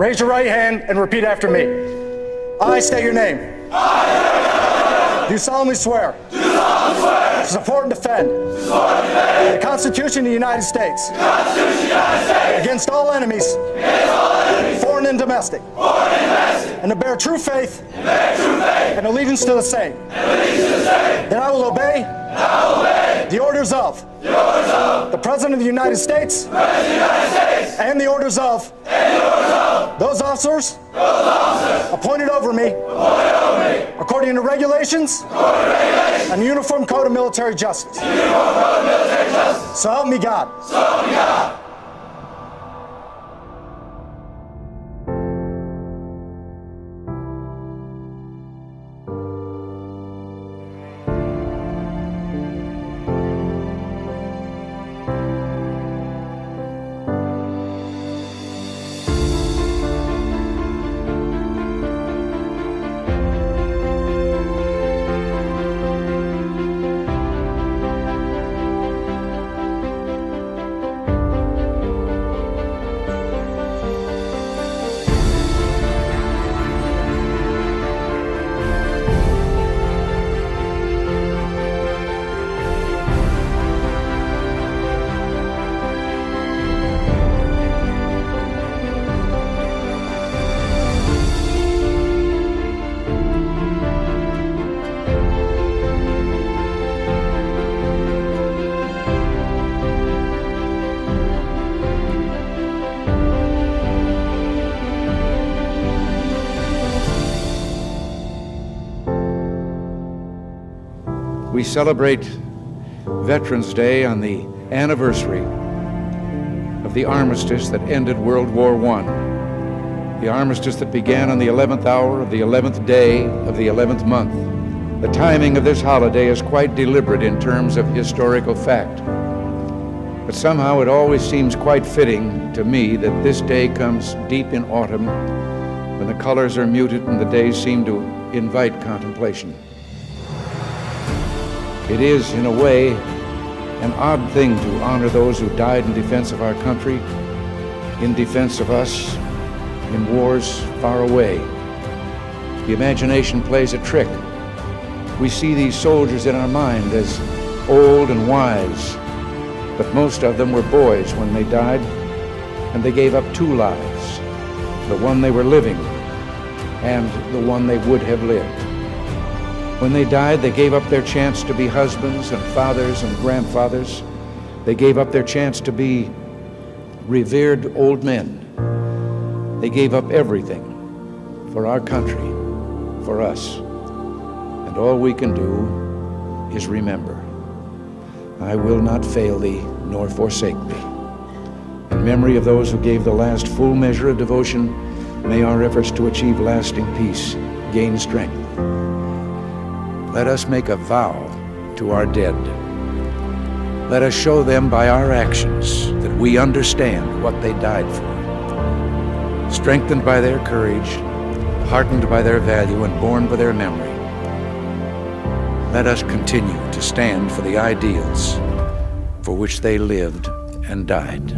Raise your right hand and repeat after me. I state your name. Do solemnly swear. To support and defend. The Constitution of the United States. Against all enemies. Foreign and domestic. And to bear true faith. And allegiance to the same. That I will obey. The orders of. The President of the United States. And the orders of. Those officers. Appointed over me. According to regulations. And the Uniform Code of Military Justice. So help me God. We celebrate Veterans Day on the anniversary of the armistice that ended World War I. The armistice that began on the 11th hour of the 11th day of the 11th month. The timing of this holiday is quite deliberate in terms of historical fact. But somehow it always seems quite fitting to me that this day comes deep in autumn when the colors are muted and the days seem to invite contemplation. It is, in a way, an odd thing to honor those who died in defense of our country, in defense of us, in wars far away. The imagination plays a trick. We see these soldiers in our mind as old and wise, but most of them were boys when they died, and they gave up two lives, the one they were living and the one they would have lived. When they died, they gave up their chance to be husbands and fathers and grandfathers. They gave up their chance to be revered old men. They gave up everything for our country, for us. And all we can do is remember. I will not fail thee, nor forsake thee. In memory of those who gave the last full measure of devotion, may our efforts to achieve lasting peace gain strength. Let us make a vow to our dead. Let us show them by our actions that we understand what they died for. Strengthened by their courage, heartened by their value, and borne by their memory, let us continue to stand for the ideals for which they lived and died.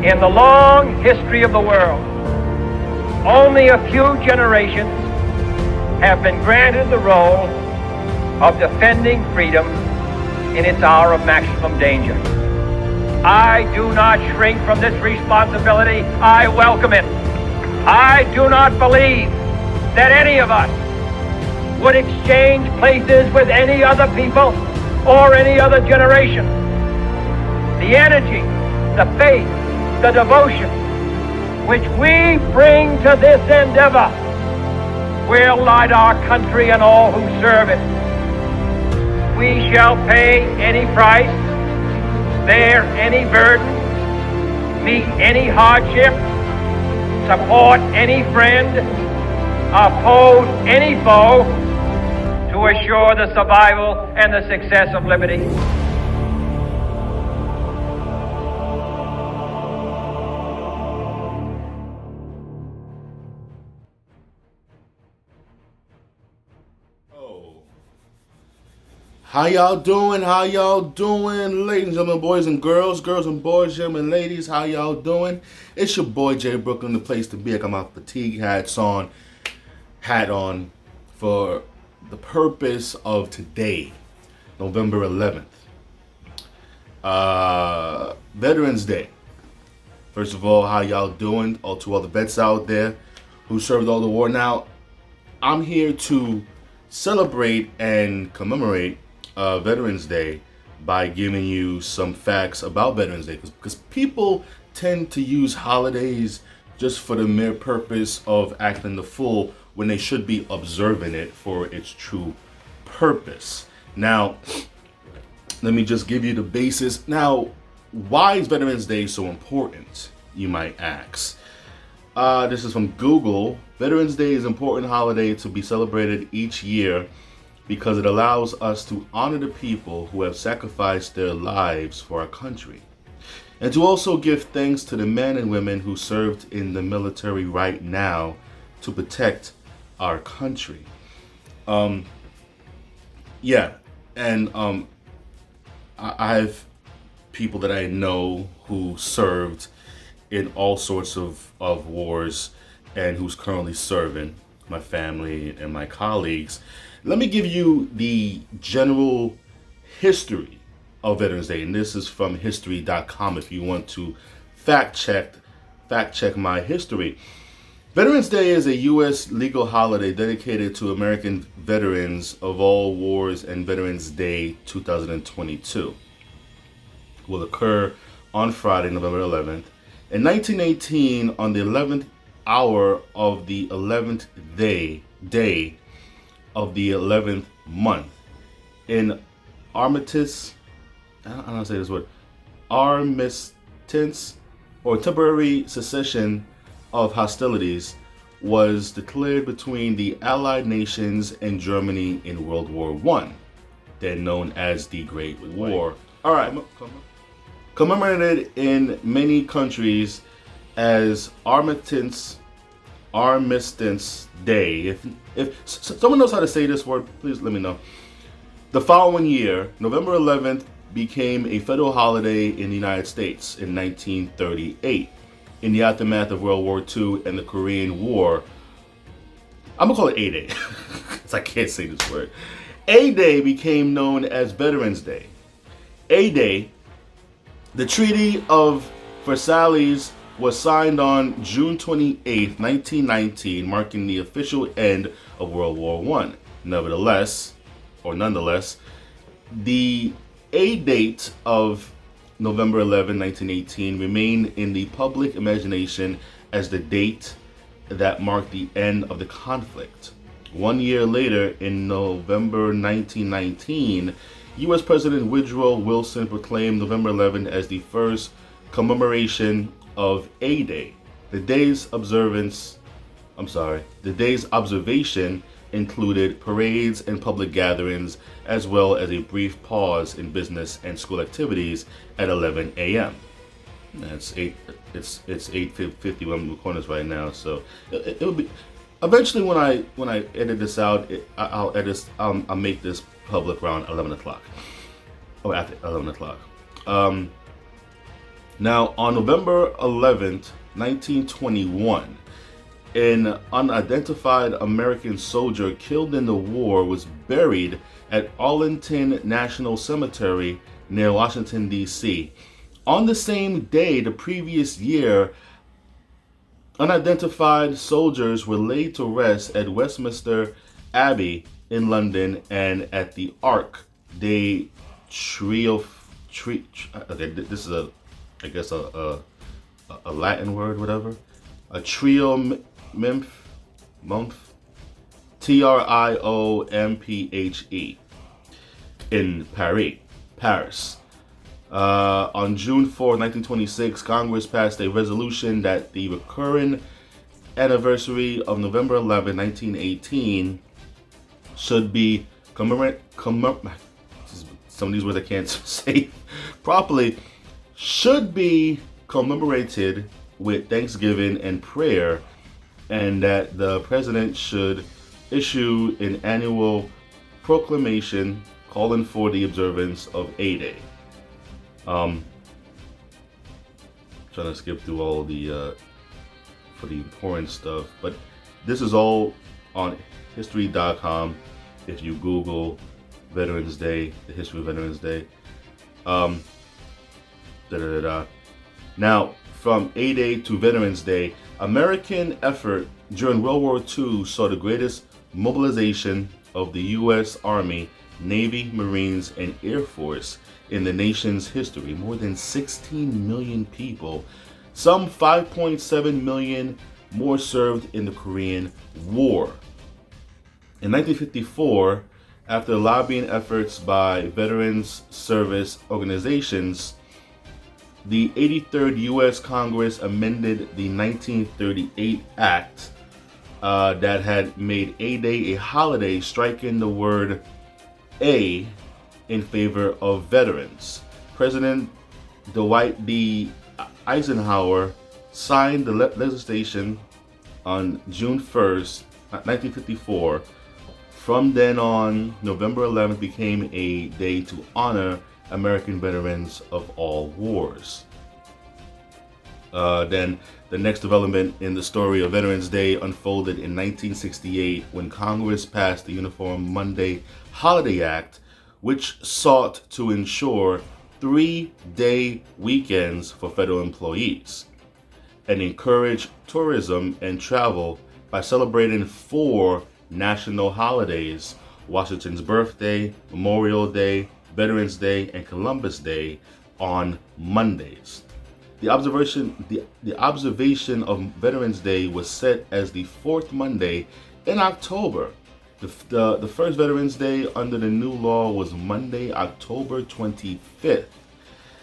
In the long history of the world, only a few generations have been granted the role of defending freedom in its hour of maximum danger. I do not shrink from this responsibility. I welcome it. I do not believe that any of us would exchange places with any other people or any other generation. The energy, the faith, the devotion which we bring to this endeavor will light our country and all who serve it. We shall pay any price, bear any burden, meet any hardship, support any friend, oppose any foe to assure the survival and the success of liberty. How y'all doing? How y'all doing? Ladies and gentlemen, boys and girls and boys, gentlemen, ladies, how y'all doing? It's your boy Jay Brooklyn, the place to be. I got my fatigue hat on for the purpose of today, November 11th. Veterans Day. First of all, how y'all doing? To all the vets out there who served all the war. Now, I'm here to celebrate and commemorate Veterans Day by giving you some facts about Veterans Day, because people tend to use holidays just for the mere purpose of acting the fool when they should be observing it for its true purpose. Now, let me just give you the basis. Now, why is Veterans Day so important, you might ask? This is from Google. Veterans Day is an important holiday to be celebrated each year because it allows us to honor the people who have sacrificed their lives for our country, and to also give thanks to the men and women who served in the military right now to protect our country. I have people that I know who served in all sorts of wars and who's currently serving, my family and my colleagues. Let me give you the general history of Veterans Day, and this is from history.com if you want to fact check my history. Veterans Day is a U.S. legal holiday dedicated to American veterans of all wars, and Veterans Day 2022 will occur on Friday, November 11th. In 1918, on the 11th hour of the 11th day of the 11th month, in armistice, I don't know how to say this word, armistice, or temporary cessation of hostilities, was declared between the Allied nations and Germany in World War I, then known as the Great War. All right, commemorated in many countries as Armistice Day. If someone knows how to say this word, please let me know. The following year, November 11th became a federal holiday in the United States in 1938. In the aftermath of World War II and the Korean War, I'm gonna call it A-Day, because I can't say this word. A-Day became known as Veterans Day. A-Day, the Treaty of Versailles, was signed on June 28, 1919, marking the official end of World War I. Nonetheless, the A date of November 11, 1918 remained in the public imagination as the date that marked the end of the conflict. 1 year later, in November 1919, U.S. President Woodrow Wilson proclaimed November 11 as the first commemoration of A-Day. The day's observation included parades and public gatherings, as well as a brief pause in business and school activities at 11 a.m. It's 8:50 when I'm recording this right now, so it'll be eventually when I edit this out. I'll make this public around 11 o'clock. Or after 11 o'clock. Now, on November 11th, 1921, an unidentified American soldier killed in the war was buried at Arlington National Cemetery near Washington, D.C. On the same day the previous year, unidentified soldiers were laid to rest at Westminster Abbey in London and at the Arc de Triomphe. Okay, this is a Latin word, whatever. A Triomphe, Triomphe, in Paris. On June 4, 1926, Congress passed a resolution that the recurring anniversary of November 11, 1918 should be some of these words I can't say properly, should be commemorated with Thanksgiving and prayer, and that the president should issue an annual proclamation calling for the observance of A-Day. Trying to skip through all the for the important stuff, but this is all on history.com. If you Google Veterans Day, the history of Veterans Day, Now, from A-Day to Veterans Day, American effort during World War II saw the greatest mobilization of the U.S. Army, Navy, Marines, and Air Force in the nation's history. More than 16 million people, some 5.7 million more served in the Korean War. In 1954, after lobbying efforts by veterans service organizations, the 83rd U.S. Congress amended the 1938 Act that had made A-Day a holiday, striking the word A in favor of veterans. President Dwight D. Eisenhower signed the legislation on June 1st, 1954. From then on, November 11th became a day to honor American veterans of all wars. Then the next development in the story of Veterans Day unfolded in 1968 when Congress passed the Uniform Monday Holiday Act, which sought to ensure 3-day weekends for federal employees and encourage tourism and travel by celebrating 4 national holidays: Washington's birthday, Memorial Day, Veterans Day, and Columbus Day on Mondays. The observation of Veterans Day was set as the 4th Monday in October. The first Veterans Day under the new law was Monday, October 25th,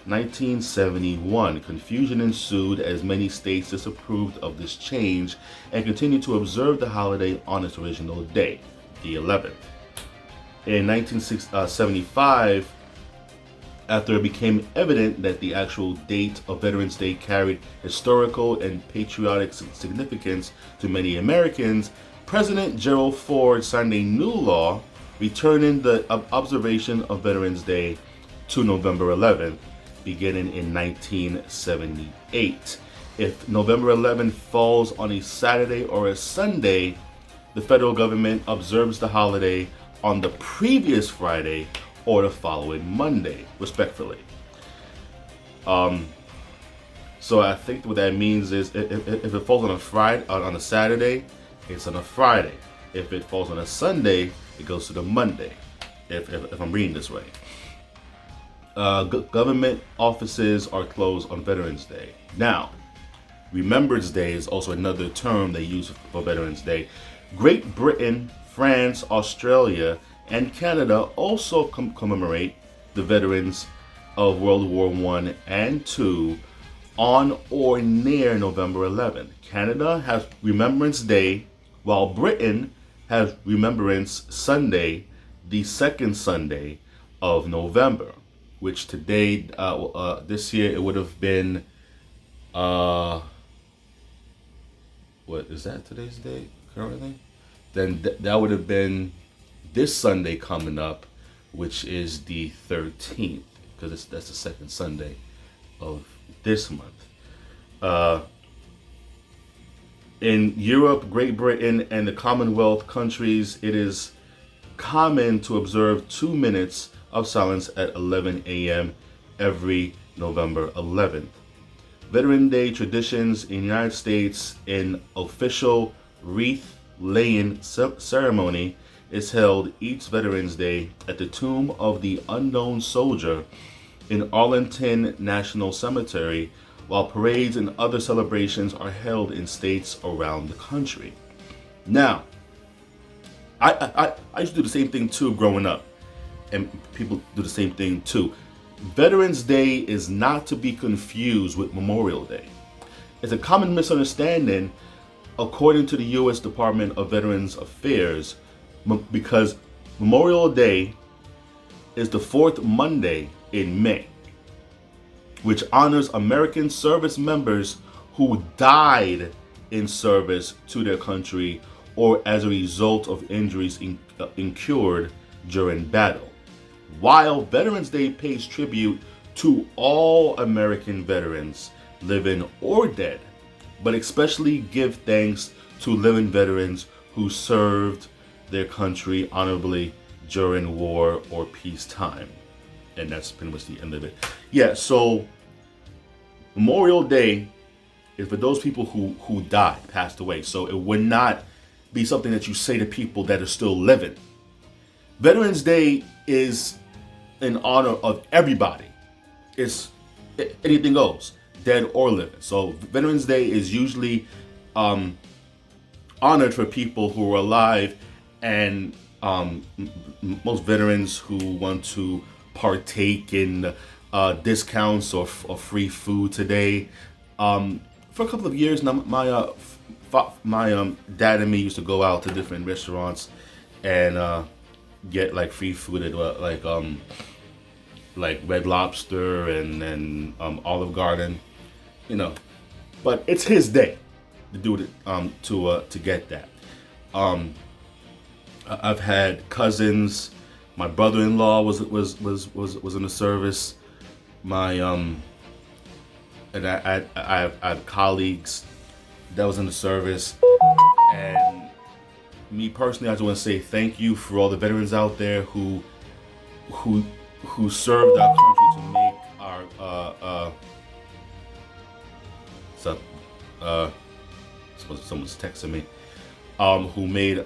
1971. Confusion ensued as many states disapproved of this change and continued to observe the holiday on its original day, the 11th. In 1975, after it became evident that the actual date of Veterans Day carried historical and patriotic significance to many Americans, President Gerald Ford signed a new law returning the observation of Veterans Day to November 11th, beginning in 1978. If November 11th falls on a Saturday or a Sunday, the federal government observes the holiday on the previous Friday or the following Monday, respectively. So I think what that means is if it falls on a Friday, on a Saturday, it's on a Friday. If it falls on a Sunday, it goes to the Monday, if I'm reading this right. Government offices are closed on Veterans Day. Now, Remembrance Day is also another term they use for Veterans Day. Great Britain, France, Australia, and Canada also commemorate the veterans of World War I and II on or near November 11th. Canada has Remembrance Day, while Britain has Remembrance Sunday, the second Sunday of November, which today, this year, it would have been, what is that today's date currently? Then that would have been this Sunday coming up, which is the 13th, because that's the second Sunday of this month. In Europe, Great Britain, and the Commonwealth countries, it is common to observe 2 minutes of silence at 11 a.m. every November 11th. Veteran Day traditions in the United States, an official wreath-laying ceremony is held each Veterans Day at the Tomb of the Unknown Soldier in Arlington National Cemetery, while parades and other celebrations are held in states around the country. Now, I used to do the same thing too growing up, and people do the same thing too. Veterans Day is not to be confused with Memorial Day. It's a common misunderstanding according to the U.S. Department of Veterans Affairs, because Memorial Day is the fourth Monday in May, which honors American service members who died in service to their country or as a result of injuries incurred during battle. While Veterans Day pays tribute to all American veterans, living or dead, but especially give thanks to living veterans who served their country honorably during war or peacetime. And that's pretty much the end of it. Yeah, so Memorial Day is for those people who died, passed away. So it would not be something that you say to people that are still living. Veterans Day is in honor of everybody. It's anything goes, dead or living. So Veterans Day is usually honored for people who are alive, and most veterans who want to partake in discounts or free food today. For a couple of years now, my dad and me used to go out to different restaurants and get like free food at like Red Lobster and Olive Garden, you know. But it's his day to do it, to get that. I've had cousins. My brother-in-law was in the service. And I have colleagues that was in the service. And me personally, I just want to say thank you for all the veterans out there who served our country to make our someone's texting me, who made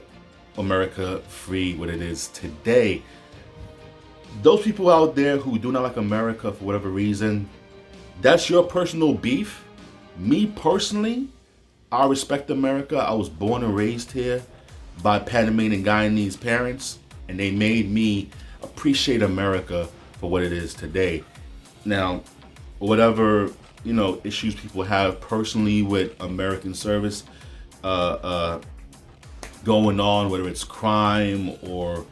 America free what it is today. Those people out there who do not like America for whatever reason, that's your personal beef. Me personally, I respect America. I was born and raised here by Panamanian and Guyanese parents, and they made me appreciate America for what it is today. Now, whatever, you know, issues people have personally with American service going on, whether it's crime or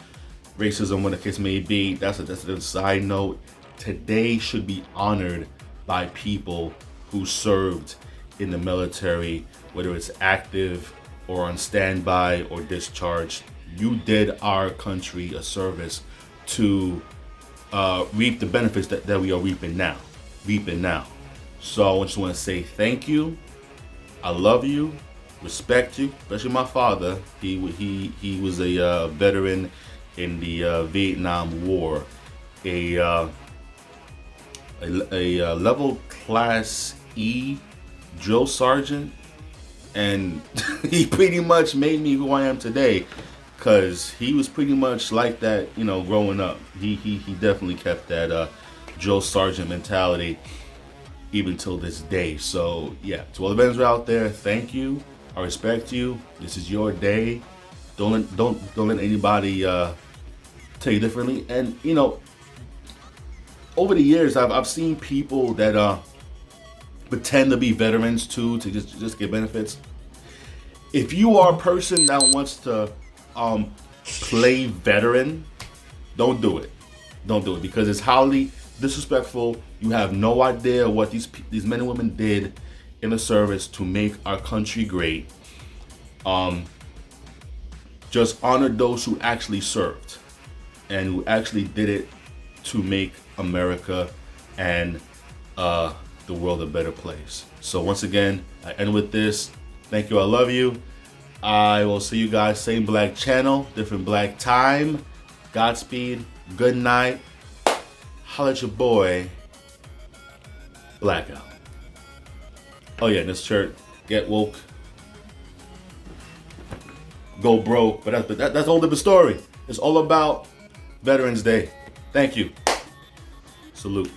racism, what the case may be, that's a side note. Today should be honored by people who served in the military, whether it's active or on standby or discharged. You did our country a service to reap the benefits that we are reaping now. So I just want to say thank you. I love you, respect you, especially my father. He was a veteran in the Vietnam War, a level class E drill sergeant, and he pretty much made me who I am today, because he was pretty much like that, you know, growing up. He definitely kept that drill sergeant mentality even till this day. So yeah, to all the veterans out there, thank you. I respect you. This is your day. Don't let anybody tell you differently. And you know, over the years, I've seen people that pretend to be veterans too, to just get benefits. If you are a person that wants to play veteran, don't do it. Don't do it, because it's highly disrespectful. You have no idea what these men and women did in the service to make our country great. Just honor those who actually served and who actually did it to make America and the world a better place. So once again, I end with this. Thank you. I love you. I will see you guys, same black channel, different black time. Godspeed. Good night. Holla at your boy. Blackout. Oh yeah, this shirt, get woke, go broke. But that's a whole different story. It's all about Veterans Day. Thank you. Salute.